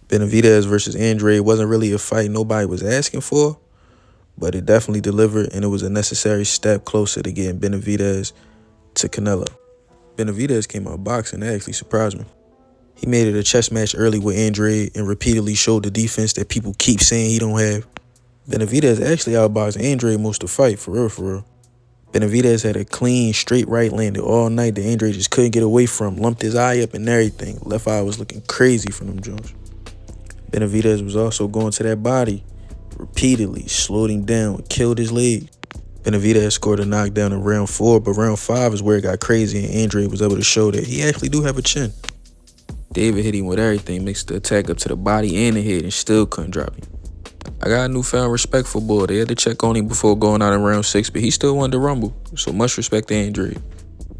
Benavidez versus Andrade wasn't really a fight nobody was asking for, but it definitely delivered, and it was a necessary step closer to getting Benavidez to Canelo. Benavidez came out boxing. That actually surprised me. He made it a chess match early with Andrade and repeatedly showed the defense that people keep saying he don't have. Benavidez actually outboxed Andrade most of the fight, for real, for real. Benavidez had a clean, straight right landed all night that Andrade just couldn't get away from. Lumped his eye up and everything. Left eye was looking crazy from them Jones. Benavidez was also going to that body repeatedly, slowed him down, killed his leg. Benavidez scored a knockdown in round 4, but round 5 is where it got crazy, and Andrade was able to show that he actually do have a chin. David hit him with everything, mixed the attack up to the body and the head, and still couldn't drop him. I got a newfound respect for Bull. They had to check on him before going out in round 6, but he still wanted to rumble, so much respect to Andrade.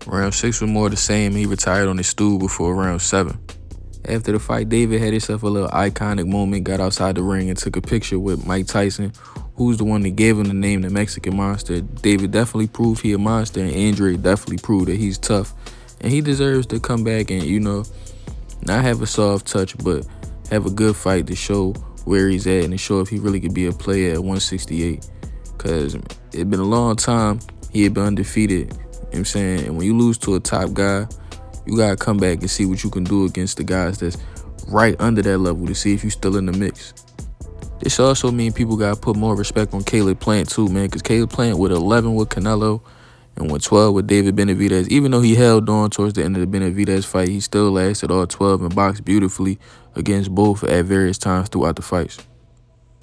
Round 6 was more the same. He retired on his stool before round 7. After the fight, David had himself a little iconic moment, got outside the ring and took a picture with Mike Tyson, who's the one that gave him the name the Mexican Monster. David definitely proved he a monster, and Andrade definitely proved that he's tough. And he deserves to come back and, not have a soft touch, but have a good fight to show where he's at and to show if he really could be a player at 168. Because it's been a long time he had been undefeated, you know what I'm saying? And when you lose to a top guy, you got to come back and see what you can do against the guys that's right under that level to see if you're still in the mix. This also means people got to put more respect on Caleb Plant too, man, because Caleb Plant with 11 with Canelo and with 12 with David Benavidez. Even though he held on towards the end of the Benavidez fight, he still lasted all 12 and boxed beautifully against both at various times throughout the fights.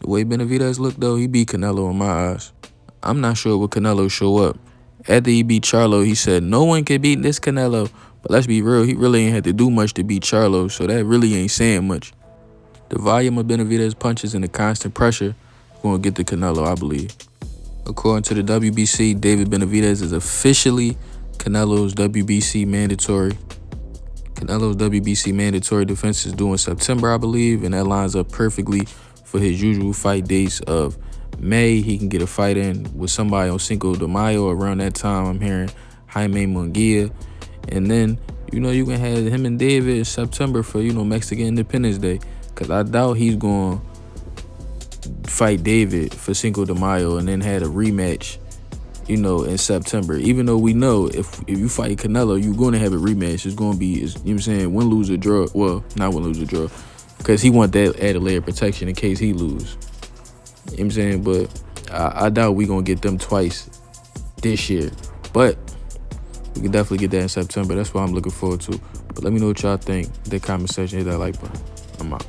The way Benavidez looked, though, he beat Canelo in my eyes. I'm not sure what Canelo show up. After he beat Charlo, he said, no one can beat this Canelo. But let's be real, he really ain't had to do much to beat Charlo, so that really ain't saying much. The volume of Benavidez punches and the constant pressure going to get the Canelo, I believe. According to the WBC, David Benavidez is officially Canelo's WBC mandatory. Canelo's WBC mandatory defense is due in September, I believe, and that lines up perfectly for his usual fight dates of May. He can get a fight in with somebody on Cinco de Mayo. Around that time, I'm hearing Jaime Munguia. And then, you can have him and David in September for, Mexican Independence Day. Because I doubt he's going to fight David for Cinco de Mayo and then had a rematch, in September. Even though we know if you fight Canelo, you're going to have a rematch. It's going to be, win, lose, or draw. Well, not win, lose, or draw. Because he want that added layer of protection in case he lose. You know what I'm saying? But I doubt we going to get them twice this year. But we can definitely get that in September. That's what I'm looking forward to. But let me know what y'all think. That comment section, hit that like button. I'm out.